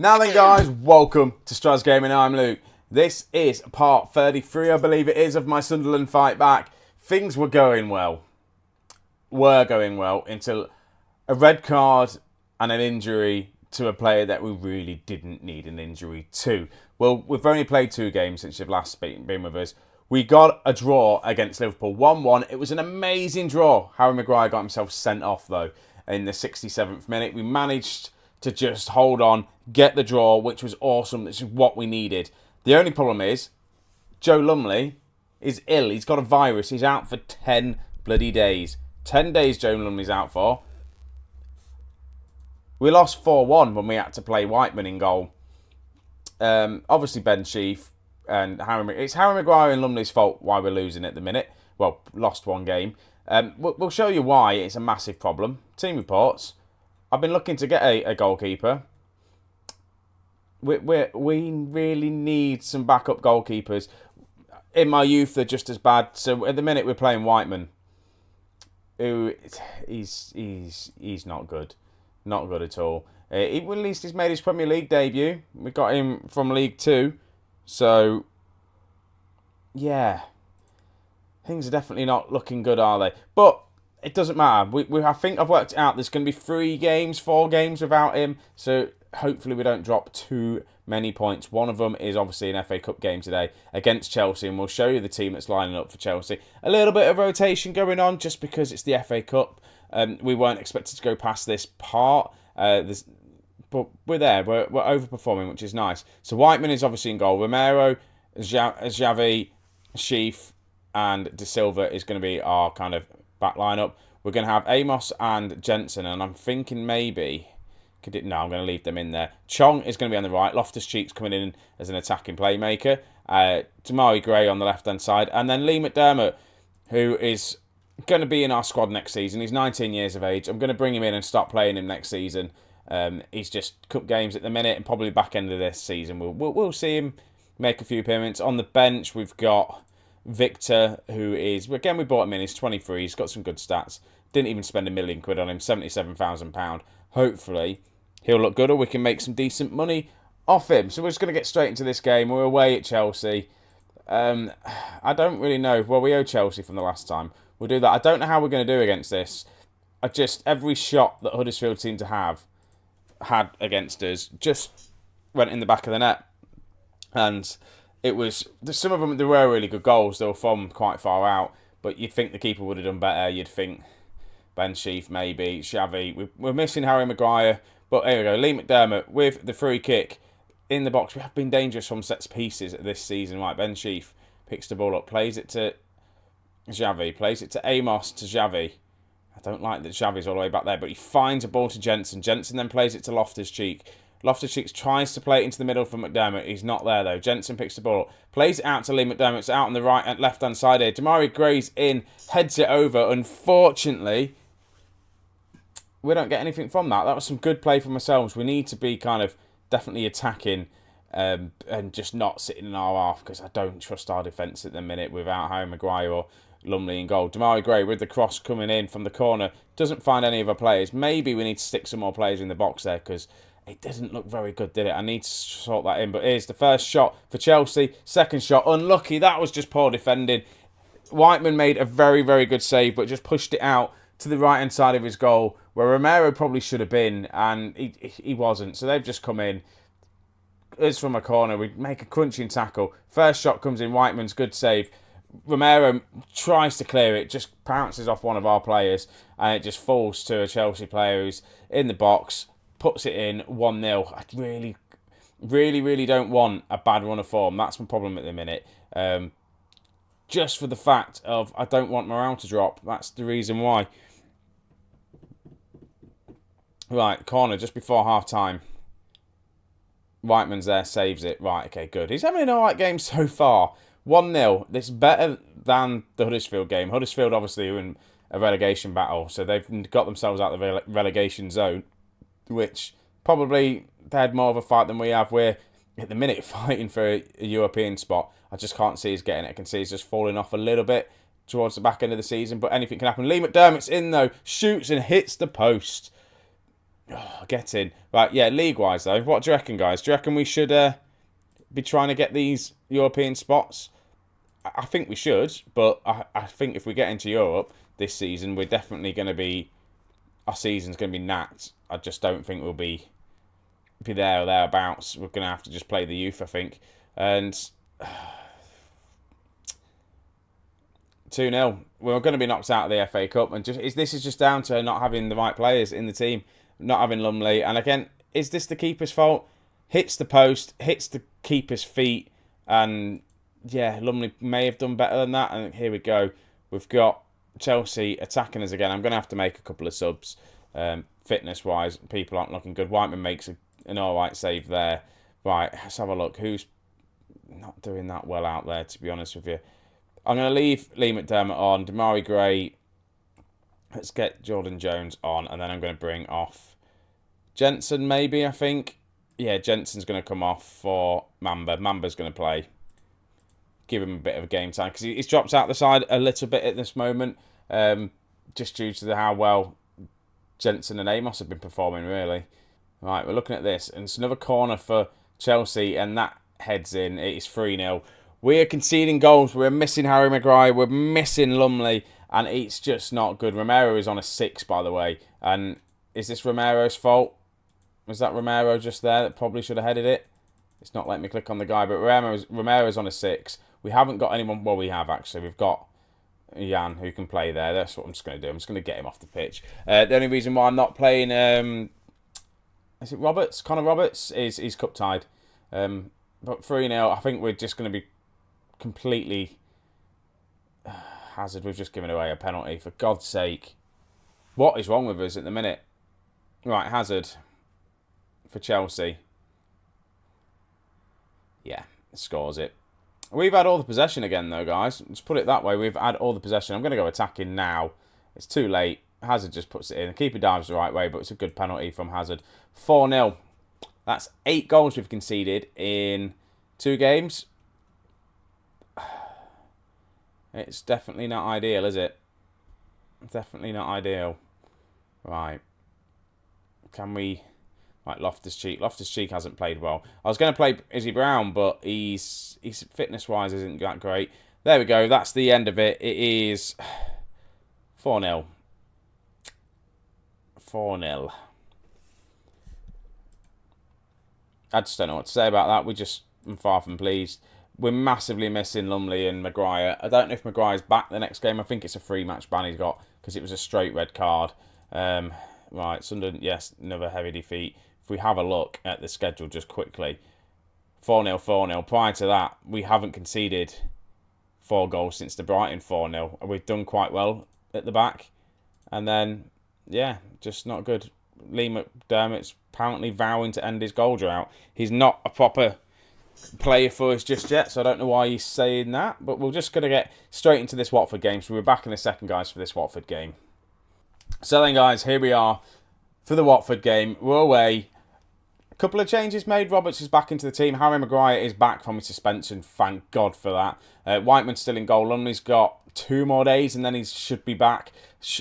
Now then, guys, welcome to Strasz Gaming. I'm Luke. This is part 33, I believe it is, of my Sunderland fight back. Things were going well. Until a red card and an injury to a player that we really didn't need an injury to. Well, we've only played 2 games since you've last been with us. We got a draw against Liverpool, 1-1. It was an amazing draw. Harry Maguire got himself sent off, though, in the 67th minute. We managed to just hold on, get the draw, which was awesome. This is what we needed. The only problem is, Joe Lumley is ill. He's got a virus. He's out for 10 bloody days. 10 days Joe Lumley's out for. We lost 4-1 when we had to play Whiteman in goal. Obviously, Ben Sheaf and it's Harry Maguire and Lumley's fault why we're losing at the minute. Well, lost 1 game. We'll show you why it's a massive problem. Team reports. I've been looking to get a goalkeeper. We really need some backup goalkeepers. In my youth, they're just as bad. So at the minute, we're playing Whiteman, who he's not good, not good at all. At least he's made his Premier League debut. We got him from League 2, so yeah, things are definitely not looking good, are they? But it doesn't matter. I think I've worked it out. There's going to be 4 games without him. So hopefully we don't drop too many points. One of them is obviously an FA Cup game today against Chelsea. And we'll show you the team that's lining up for Chelsea. A little bit of rotation going on just because it's the FA Cup. We weren't expected to go past this part. But we're there. We're overperforming, which is nice. So Whiteman is obviously in goal. Romero, Xavi, Sheaf and De Silva is going to be our kind of back lineup. We're going to have Amos and Jensen, and I'm thinking maybe I'm going to leave them in there. Chong is going to be on the right. Loftus-Cheek's coming in as an attacking playmaker. Demarai Gray on the left-hand side, and then Lee McDermott, who is going to be in our squad next season. He's 19 years of age. I'm going to bring him in and start playing him next season. He's just cup games at the minute, and probably back end of this season we'll see him make a few appearances. On the bench, we've got Victor, who is, again, we bought him in, he's 23, he's got some good stats. Didn't even spend £1 million on him, £77,000. Hopefully, he'll look good, or we can make some decent money off him. So we're just going to get straight into this game. We're away at Chelsea. I don't really know. Well, we owe Chelsea from the last time. We'll do that. I don't know how we're going to do against this. Every shot that Huddersfield seemed to have had against us just went in the back of the net. And it was, some of them, there were really good goals. They were from quite far out. But you'd think the keeper would have done better. You'd think Ben Sheaf, maybe. Xavi. We're missing Harry Maguire. But here we go. Lee McDermott with the free kick in the box. We have been dangerous from set pieces this season. Right, Ben Sheaf picks the ball up. Plays it to Xavi. Plays it to Amos to Xavi. I don't like that Xavi's all the way back there. But he finds a ball to Jensen. Jensen then plays it to Loftus-Cheek. Loftus-Cheek tries to play it into the middle for McDermott. He's not there, though. Jensen picks the ball up. Plays it out to Lee McDermott. It's out on the right and left-hand side here. Demarai Gray's in. Heads it over. Unfortunately, we don't get anything from that. That was some good play from ourselves. We need to be kind of definitely attacking and just not sitting in our half, because I don't trust our defence at the minute without Harry Maguire or Lumley in goal. Demarai Gray with the cross coming in from the corner. Doesn't find any other players. Maybe we need to stick some more players in the box there, because it didn't look very good, did it? I need to sort that in. But here's the first shot for Chelsea. Second shot, unlucky. That was just poor defending. Whiteman made a very, very good save, but just pushed it out to the right-hand side of his goal, where Romero probably should have been, and he wasn't. So they've just come in. It's from a corner. We make a crunching tackle. First shot comes in. Whiteman's good save. Romero tries to clear it, just pounces off one of our players, and it just falls to a Chelsea player who's in the box. Puts it in 1-0. I really don't want a bad run of form. That's my problem at the minute. Just for the fact of I don't want morale to drop. That's the reason why. Right, corner just before half time. Whiteman's there, saves it. Right, okay, good. He's having an alright game so far. 1-0. This is better than the Huddersfield game. Huddersfield obviously are in a relegation battle, so they've got themselves out of the relegation zone, which probably they had more of a fight than we have. We're at the minute fighting for a European spot. I just can't see us getting it. I can see he's just falling off a little bit towards the back end of the season, but anything can happen. Lee McDermott's in though, shoots and hits the post. Oh, get in. Right, yeah, league-wise, though, what do you reckon, guys? Do you reckon we should be trying to get these European spots? I think we should, but I think if we get into Europe this season, we're definitely going to be... Our season's going to be knacked. I just don't think we'll be there or thereabouts. We're going to have to just play the youth, I think. And 2-0. We're going to be knocked out of the FA Cup. And this is just down to not having the right players in the team. Not having Lumley. And again, is this the keeper's fault? Hits the post, hits the keeper's feet. And yeah, Lumley may have done better than that. And here we go. We've got Chelsea attacking us again. I'm going to have to make a couple of subs. Fitness-wise, people aren't looking good. Whiteman makes an alright save there. Right, let's have a look. Who's not doing that well out there, to be honest with you? I'm going to leave Lee McDermott on. Demarai Gray. Let's get Jordan Jones on. And then I'm going to bring off Jensen, maybe, I think. Yeah, Jensen's going to come off for Mamba. Mamba's going to play. Give him a bit of a game time. Because he's dropped out the side a little bit at this moment. Just due to how well Jensen and Amos have been performing, really. Right, we're looking at this. And it's another corner for Chelsea. And that heads in. It is 3-0. We are conceding goals. We're missing Harry Maguire. We're missing Lumley. And it's just not good. Romero is on a 6, by the way. And is this Romero's fault? Was that Romero just there that probably should have headed it? It's not letting me click on the guy. But Romero's on a 6. We haven't got anyone. Well, we have, actually. We've got Jan who can play there. That's what I'm just going to do. I'm just going to get him off the pitch. The only reason why I'm not playing... is it Roberts? Connor Roberts? He's cup tied. But 3-0, I think we're just going to be completely... Hazard, we've just given away a penalty. For God's sake. What is wrong with us at the minute? Right, Hazard for Chelsea. Yeah, scores it. We've had all the possession again, though, guys. Let's put it that way. We've had all the possession. I'm going to go attacking now. It's too late. Hazard just puts it in. The keeper dives the right way, but it's a good penalty from Hazard. 4-0. That's 8 goals we've conceded in 2 games. It's definitely not ideal, is it? Definitely not ideal. Right. Can we... Right, Loftus-Cheek. Loftus-Cheek hasn't played well. I was going to play Izzy Brown, but he's fitness-wise isn't that great. There we go. That's the end of it. It is 4-0. 4-0. I just don't know what to say about that. I'm far from pleased. We're massively missing Lumley and Maguire. I don't know if Maguire's back the next game. I think it's a 3-match ban he's got because it was a straight red card. Right, Sunderland, yes, another heavy defeat. If we have a look at the schedule just quickly, 4-0, 4-0. Prior to that, we haven't conceded 4 goals since the Brighton 4-0. We've done quite well at the back. And then, yeah, just not good. Lee McDermott's apparently vowing to end his goal drought. He's not a proper player for us just yet, so I don't know why he's saying that. But we're just going to get straight into this Watford game. So we're back in a second, guys, for this Watford game. So then, guys, here we are for the Watford game. We're away. A couple of changes made. Roberts is back into the team. Harry Maguire is back from his suspension. Thank God for that. Whiteman's still in goal. Lumley's got 2 more days and then he should be back.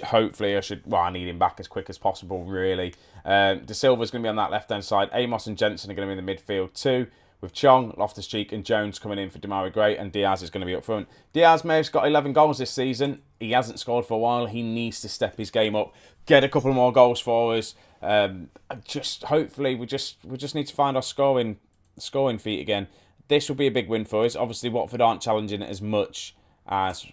Hopefully, I need him back as quick as possible, really. De Silva's going to be on that left-hand side. Amos and Jensen are going to be in the midfield too, with Chong, Loftus-Cheek and Jones coming in for Demarai Gray, and Diaz is going to be up front. Diaz may have got 11 goals this season. He hasn't scored for a while. He needs to step his game up, get a couple more goals for us. Hopefully, we just need to find our scoring feet again. This will be a big win for us. Obviously, Watford aren't challenging it as much as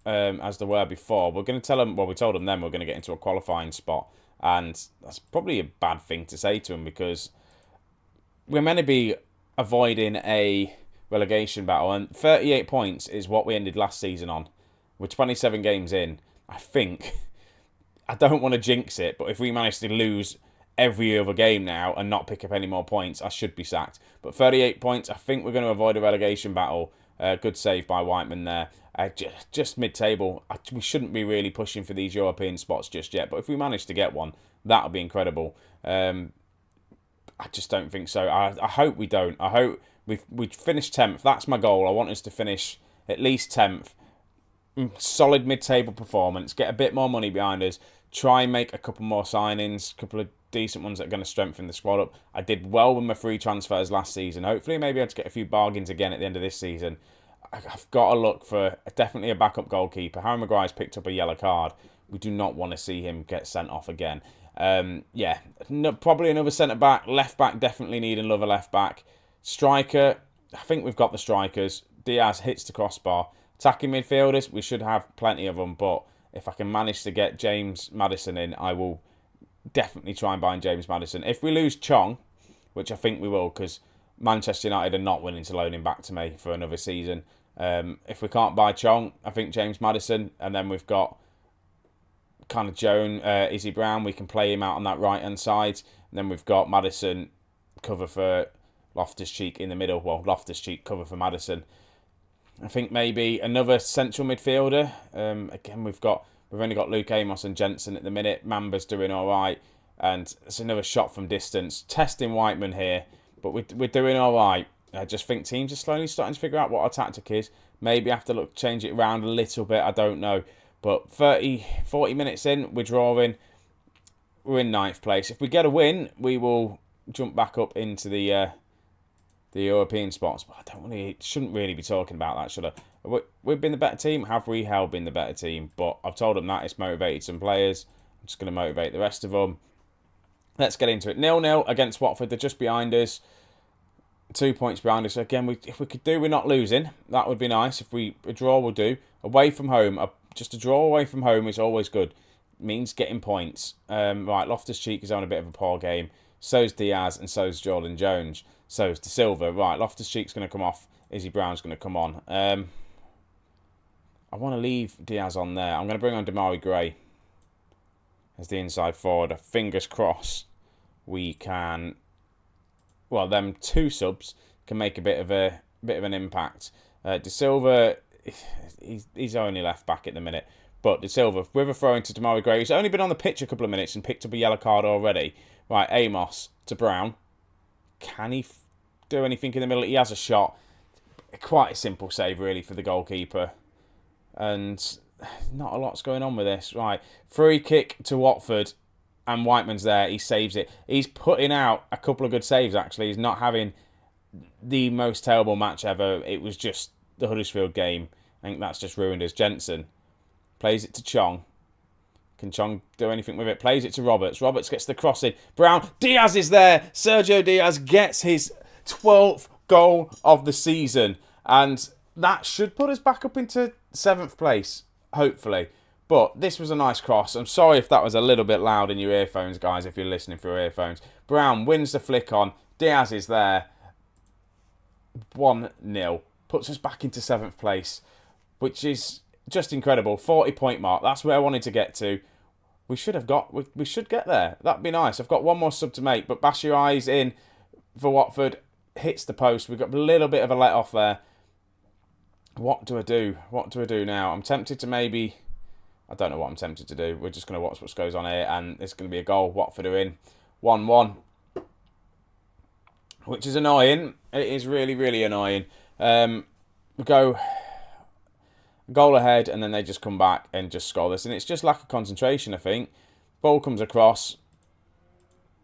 they were before. We're going to tell them. Well, we told them then we're going to get into a qualifying spot, and that's probably a bad thing to say to them because we're meant to be avoiding a relegation battle, and 38 points is what we ended last season on. We're 27 games in. I think, I don't want to jinx it, but if we manage to lose every other game now and not pick up any more points, I should be sacked. But 38 points, I think we're going to avoid a relegation battle. Good save by Whiteman there. Just mid-table. We shouldn't be really pushing for these European spots just yet, but if we manage to get one, that would be incredible. I just don't think so. I hope we don't. I hope we finish 10th. That's my goal. I want us to finish at least 10th. Solid mid-table performance. Get a bit more money behind us. Try and make a couple more signings. A couple of decent ones that are going to strengthen the squad up. I did well with my free transfers last season. Hopefully, maybe I'll get a few bargains again at the end of this season. I've got to look for definitely a backup goalkeeper. Harry Maguire's picked up a yellow card. We do not want to see him get sent off again. Probably another centre-back. Left-back, definitely need another left-back. Striker, I think we've got the strikers. Diaz hits the crossbar. Attacking midfielders, we should have plenty of them, but if I can manage to get James Maddison in, I will definitely try and buy James Maddison. If we lose Chong, which I think we will, because Manchester United are not willing to loan him back to me for another season. If we can't buy Chong, I think James Maddison, and then we've got kind of Izzy Brown. We can play him out on that right-hand side. And then we've got Maddison cover for Loftus-Cheek in the middle. Well, Loftus-Cheek cover for Maddison. I think maybe another central midfielder. Again, we've only got Luke Amos and Jensen at the minute. Mamba's doing all right, and it's another shot from distance. Testing Whiteman here, but we're doing all right. I just think teams are slowly starting to figure out what our tactic is. Maybe have to change it around a little bit. I don't know, but 40 minutes in, we're drawing. We're in 9th place. If we get a win, we will jump back up into the European spots, but shouldn't really be talking about that, should I? We've been the better team. Have we been the better team? But I've told them that it's motivated some players. I'm just going to motivate the rest of them. Let's get into it. 0-0 against Watford. They're just behind us. 2 points behind us. Again, if we could do, we're not losing. That would be nice. If a draw will do. Away from home, just a draw away from home is always good. It means getting points. Right, Loftus-Cheek is on a bit of a poor game. So's Diaz and so's Jordan Jones. So's De Silva. Right, Loftus-Cheek's going to come off. Izzy Brown's going to come on. I want to leave Diaz on there. I'm going to bring on Demarai Gray as the inside forward. Fingers crossed we can... Well, them two subs can make a bit of an impact. De Silva, he's only left back at the minute. But De Silva, with a throw into Demarai Gray, who's only been on the pitch a couple of minutes and picked up a yellow card already. Right, Amos to Brown. Can he do anything in the middle? He has a shot. Quite a simple save, really, for the goalkeeper. And not a lot's going on with this. Right, free kick to Watford. And Whiteman's there. He saves it. He's putting out a couple of good saves, actually. He's not having the most terrible match ever. It was just the Huddersfield game. I think that's just ruined us. Jensen plays it to Chong. Can Chong do anything with it? Plays it to Roberts. Roberts gets the cross in. Brown. Diaz is there. Sergio Diaz gets his 12th goal of the season. And that should put us back up into 7th place, hopefully. But this was a nice cross. I'm sorry if that was a little bit loud in your earphones, guys, if you're listening through earphones. Brown wins the flick on. Diaz is there. 1-0. Puts us back into 7th place, which is just incredible. 40-point mark. That's where I wanted to get to. We should get there. That'd be nice. I've got one more sub to make, but Batshuayi's in for Watford. Hits the post. We've got a little bit of a let off there. What do I do? What do I do now? I'm tempted to maybe... I don't know what I'm tempted to do. We're just going to watch what goes on here, and it's going to be a goal. Watford are in 1-1, which is annoying. It is really, really annoying. We go a goal ahead, and then they just come back and just score this, and it's just lack of concentration, I think. Ball comes across.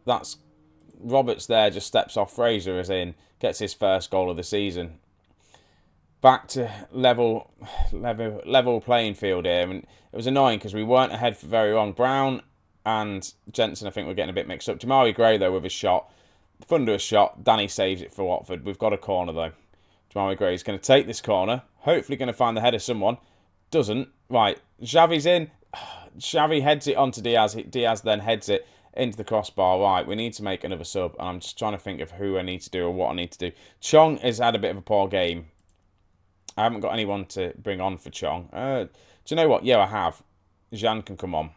That's Roberts there, just steps off. Fraser is in, gets his first goal of the season. Back to level playing field here, and it was annoying because we weren't ahead for very long. Brown and Jensen, I think, were getting a bit mixed up. Demarai Gray, though, with his shot. Thunderous shot. Danny saves it for Watford. We've got a corner, though. Demarai Gray is going to take this corner. Hopefully going to find the head of someone. Doesn't. Right. Xavi's in. Xavi heads it onto Diaz. Diaz then heads it into the crossbar. Right, we need to make another sub, and I'm just trying to think of who I need to do or what I need to do. Chong has had a bit of a poor game. I haven't got anyone to bring on for Chong. Do you know what? Yeah, I have. Jean can come on.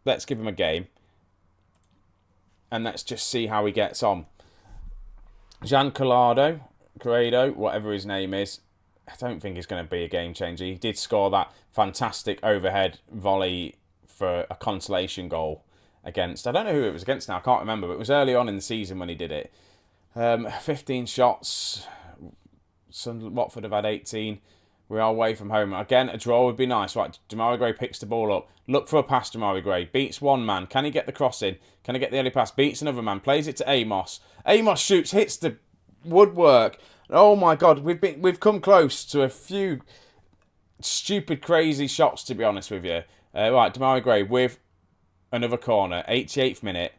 Let's give him a game. And let's just see how he gets on. Jean Collado, whatever his name is. I don't think he's going to be a game changer. He did score that fantastic overhead volley for a consolation goal against... I don't know who it was against now. I can't remember. But it was early on in the season when he did it. 15 shots... Watford have had 18. We are away from home. Again, a draw would be nice. Right, Demarai Gray picks the ball up. Look for a pass, Demarai Gray. Beats one man. Can he get the cross in? Can he get the early pass? Beats another man. Plays it to Amos. Amos shoots, hits the woodwork. Oh my God, we've come close to a few stupid, crazy shots, to be honest with you. Right, Demarai Gray with another corner. 88th minute.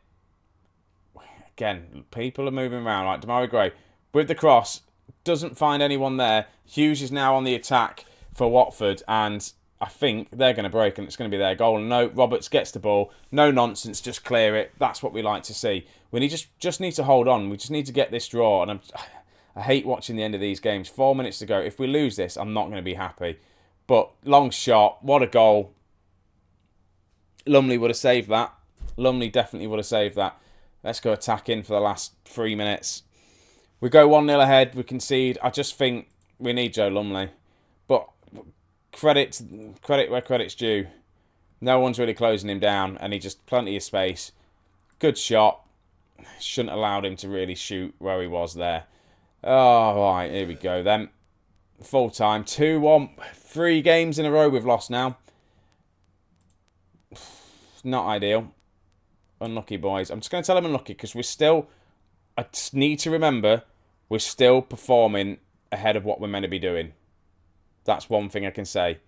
Again, people are moving around. Right, Demarai Gray with the cross. Doesn't find anyone there. Hughes is now on the attack for Watford, and I think they're going to break and it's going to be their goal. No, Roberts gets the ball. No nonsense, just clear it. That's what we like to see. We just need to hold on. We just need to get this draw. And I hate watching the end of these games. 4 minutes to go. If we lose this, I'm not going to be happy. But long shot. What a goal. Lumley would have saved that. Lumley definitely would have saved that. Let's go attacking for the last 3 minutes. We go 1-0 ahead. We concede. I just think we need Joe Lumley. But credit where credit's due. No one's really closing him down. And he just plenty of space. Good shot. Shouldn't have allowed him to really shoot where he was there. Oh, right. Here we go then. Full time. 2-1. 3 games in a row we've lost now. Not ideal. Unlucky, boys. I'm just going to tell them unlucky because we're still... I just need to remember we're still performing ahead of what we're meant to be doing. That's one thing I can say.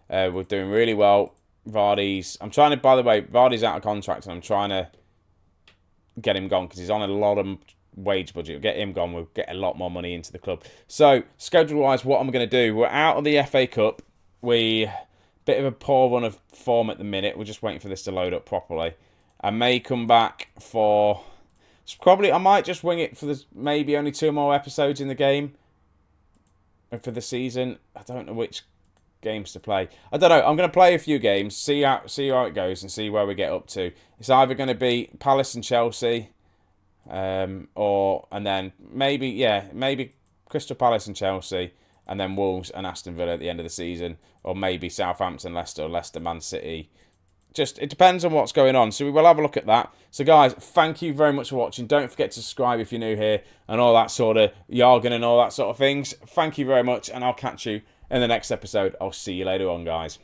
We're doing really well. Vardy's... I'm trying to... By the way, Vardy's out of contract and I'm trying to get him gone because he's on a lot of wage budget. We'll get him gone. We'll get a lot more money into the club. So, schedule-wise, what I'm going to do... We're out of the FA Cup. Bit of a poor run of form at the minute. We're just waiting for this to load up properly. I may come back for... Probably, I might just wing it for maybe only 2 more episodes in the game. And for the season, I don't know which games to play. I don't know. I'm going to play a few games, see how it goes, and see where we get up to. It's either going to be Palace and Chelsea, and then maybe Crystal Palace and Chelsea, and then Wolves and Aston Villa at the end of the season, or maybe Southampton, Leicester, or Leicester, Man City. Just, it depends on what's going on. So we will have a look at that. So guys, thank you very much for watching. Don't forget to subscribe if you're new here and all that sort of jargon and all that sort of things. Thank you very much and I'll catch you in the next episode. I'll see you later on, guys.